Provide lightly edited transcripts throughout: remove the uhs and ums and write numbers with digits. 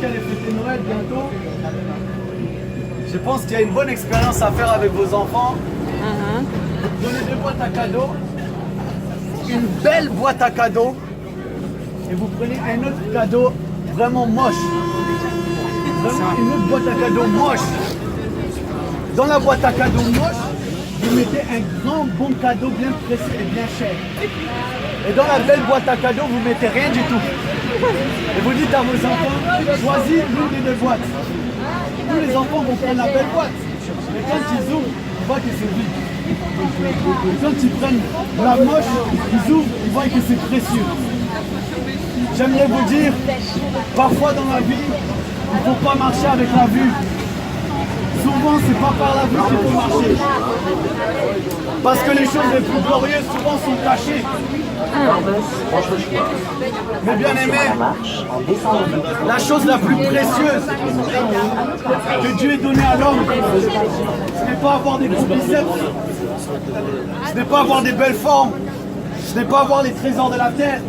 qu'allez fêter Noël bientôt. Je pense qu'il y a une bonne expérience à faire avec vos enfants. Vous donnez 2 boîtes à cadeaux, une belle boîte à cadeaux, et vous prenez un autre cadeau vraiment moche. Vraiment une autre boîte à cadeaux moche. Dans la boîte à cadeaux moche, vous mettez un grand bon cadeau bien précieux et bien cher. Et dans la belle boîte à cadeaux, vous mettez rien du tout. Et vous dites à vos enfants, choisis l'une des 2 boîtes. Tous les enfants vont prendre la belle boîte. Mais quand ils ouvrent, ils voient que c'est vide. Et quand ils prennent la moche, ils ouvrent, ils voient que c'est précieux. J'aimerais vous dire, parfois dans la vie, il ne faut pas marcher avec la vue. Souvent, c'est pas par la vue qu'il faut marcher. Parce que les choses les plus glorieuses, souvent, sont cachées. Mais bien aimé, la chose la plus précieuse que Dieu ait donnée à l'homme, ce n'est pas avoir des gros biceps, ce n'est pas avoir des belles formes, ce n'est pas avoir les trésors de la terre,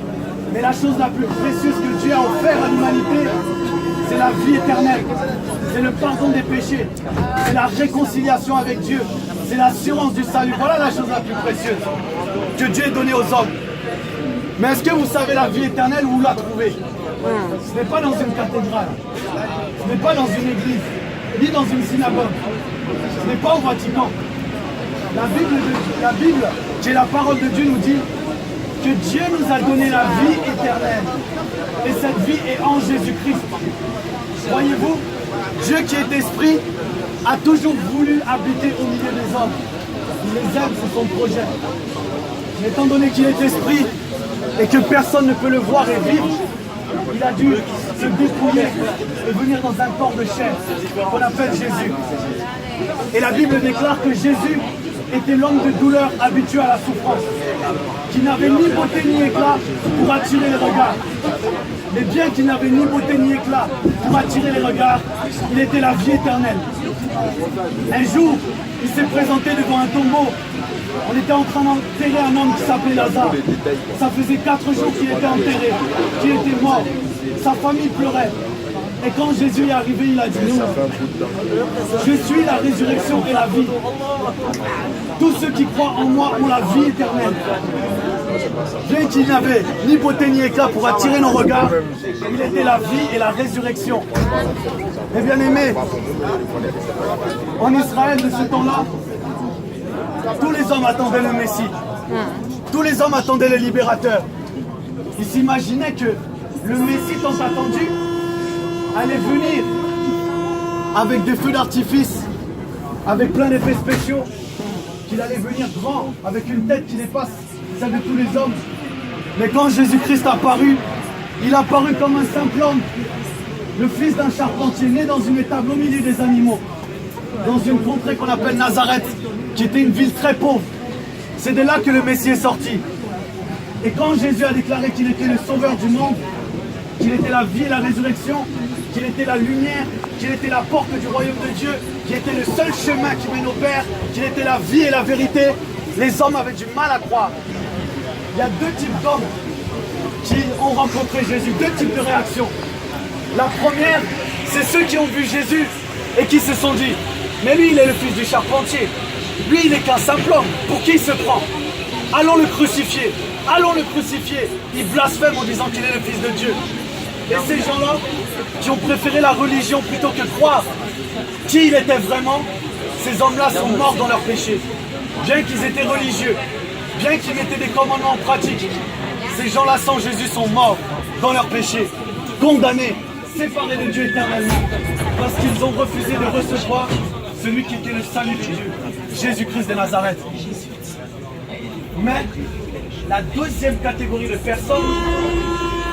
mais la chose la plus précieuse que Dieu a offert à l'humanité, c'est la vie éternelle, c'est le pardon des péchés, c'est la réconciliation avec Dieu, c'est l'assurance du salut. Voilà la chose la plus précieuse que Dieu ait donnée aux hommes. Mais est-ce que vous savez la vie éternelle où vous la trouvez? Ce n'est pas dans une cathédrale, ce n'est pas dans une église, ni dans une synagogue, ce n'est pas au Vatican. La Bible, qui est la parole de Dieu, nous dit que Dieu nous a donné la vie éternelle. Et cette vie est en Jésus-Christ. Voyez-vous, Dieu qui est esprit a toujours voulu habiter au milieu des hommes. Il les aime, c'est son projet. Mais étant donné qu'il est esprit et que personne ne peut le voir et vivre, il a dû se dépouiller et venir dans un corps de chair qu'on appelle Jésus. Et la Bible déclare que Jésus était l'homme de douleur habitué à la souffrance, qui n'avait ni beauté ni éclat pour attirer les regards. Mais bien qu'il n'avait ni beauté ni éclat pour attirer les regards, il était la vie éternelle. Un jour, il s'est présenté devant un tombeau. On était en train d'enterrer un homme qui s'appelait Lazare. Ça faisait 4 jours qu'il était enterré, qu'il était mort. Sa famille pleurait. Et quand Jésus est arrivé, il a dit non, je suis la résurrection et la vie. Tous ceux qui croient en moi ont la vie éternelle. Bien qu'il n'avait ni beauté ni éclat pour attirer nos regards, il était la vie et la résurrection. Et bien aimé, en Israël de ce temps-là, tous les hommes attendaient le Messie. Tous les hommes attendaient le libérateur. Ils s'imaginaient que le Messie tant attendu allait venir avec des feux d'artifice, avec plein d'effets spéciaux, qu'il allait venir grand, avec une tête qui dépasse celle de tous les hommes. Mais quand Jésus-Christ apparut, il apparut comme un simple homme, le fils d'un charpentier, né dans une étable au milieu des animaux, dans une contrée qu'on appelle Nazareth, qui était une ville très pauvre. C'est de là que le Messie est sorti. Et quand Jésus a déclaré qu'il était le sauveur du monde, qu'il était la vie et la résurrection, qu'il était la lumière, qu'il était la porte du royaume de Dieu, qu'il était le seul chemin qui mène au Père, qu'il était la vie et la vérité, les hommes avaient du mal à croire. Il y a 2 types d'hommes qui ont rencontré Jésus, 2 types de réactions. La première, c'est ceux qui ont vu Jésus et qui se sont dit, mais lui il est le fils du charpentier, lui il n'est qu'un simple homme, pour qui il se prend? Allons le crucifier, allons le crucifier. Il blasphème en disant qu'il est le fils de Dieu. Et ces gens-là, qui ont préféré la religion plutôt que croire qui il était vraiment, ces hommes-là sont morts dans leur péché. Bien qu'ils étaient religieux, bien qu'ils mettaient des commandements en pratique, ces gens-là sans Jésus sont morts dans leur péché, condamnés, séparés de Dieu éternellement, parce qu'ils ont refusé de recevoir celui qui était le salut de Dieu, Jésus-Christ de Nazareth. Mais la deuxième catégorie de personnes,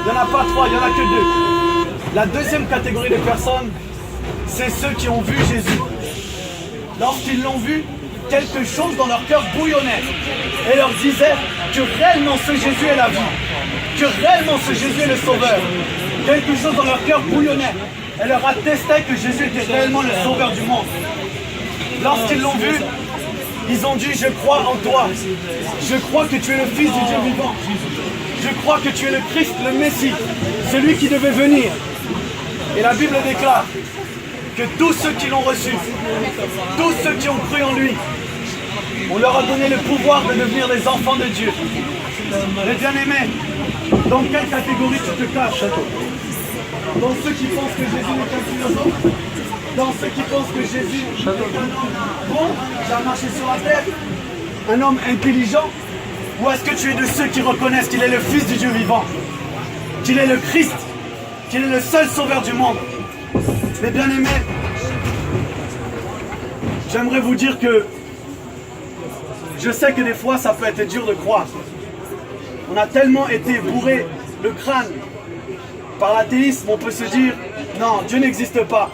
il n'y en a pas 3, il n'y en a que 2. La deuxième catégorie de personnes, c'est ceux qui ont vu Jésus. Lorsqu'ils l'ont vu, quelque chose dans leur cœur bouillonnait et leur disait que réellement ce Jésus est la vie, que réellement ce Jésus est le sauveur. Quelque chose dans leur cœur bouillonnait et leur attestait que Jésus était réellement le sauveur du monde. Lorsqu'ils l'ont vu, ils ont dit « Je crois en toi, je crois que tu es le Fils du Dieu vivant, je crois que tu es le Christ, le Messie, celui qui devait venir. » Et la Bible déclare que tous ceux qui l'ont reçu, tous ceux qui ont cru en lui, on leur a donné le pouvoir de devenir des enfants de Dieu. Les bien-aimés, dans quelle catégorie tu te caches? Dans ceux qui pensent que Jésus n'est qu'un philosophe? Dans ceux qui pensent que Jésus est un homme bon, qui a marché sur la terre? Un homme intelligent? Ou est-ce que tu es de ceux qui reconnaissent qu'il est le Fils du Dieu vivant? Qu'il est le Christ? Qu'il est le seul sauveur du monde? Les bien-aimés, j'aimerais vous dire que je sais que des fois ça peut être dur de croire. On a tellement été bourré le crâne par l'athéisme, on peut se dire non, Dieu n'existe pas.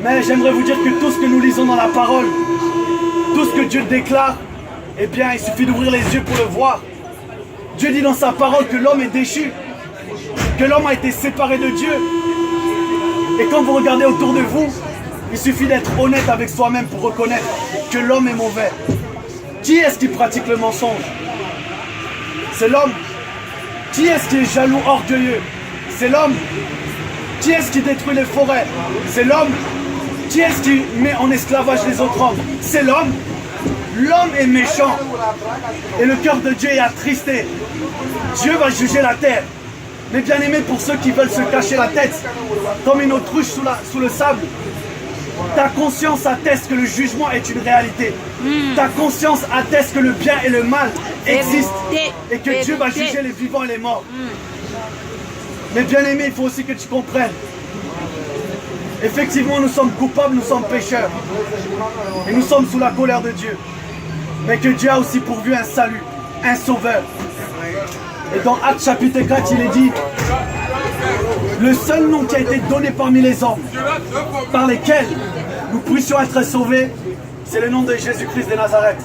Mais j'aimerais vous dire que tout ce que nous lisons dans la parole, tout ce que Dieu déclare, eh bien il suffit d'ouvrir les yeux pour le voir. Dieu dit dans sa parole que l'homme est déchu, que l'homme a été séparé de Dieu. Et quand vous regardez autour de vous, il suffit d'être honnête avec soi-même pour reconnaître que l'homme est mauvais. Qui est-ce qui pratique le mensonge? C'est l'homme. Qui est-ce qui est jaloux, orgueilleux? C'est l'homme. Qui est-ce qui détruit les forêts? C'est l'homme. Qui est-ce qui met en esclavage les autres hommes? C'est l'homme. L'homme est méchant. Et le cœur de Dieu est attristé. Dieu va juger la terre. Mais bien aimé, pour ceux qui veulent se cacher la tête, comme une autruche sous le sable, ta conscience atteste que le jugement est une réalité. Ta conscience atteste que le bien et le mal existent et que Dieu va juger les vivants et les morts. Mais bien aimé, il faut aussi que tu comprennes. Effectivement, nous sommes coupables, nous sommes pécheurs. Et nous sommes sous la colère de Dieu. Mais que Dieu a aussi pourvu un salut, un sauveur. Et dans Actes chapitre 4, il est dit: le seul nom qui a été donné parmi les hommes, par lesquels nous puissions être sauvés, c'est le nom de Jésus-Christ de Nazareth.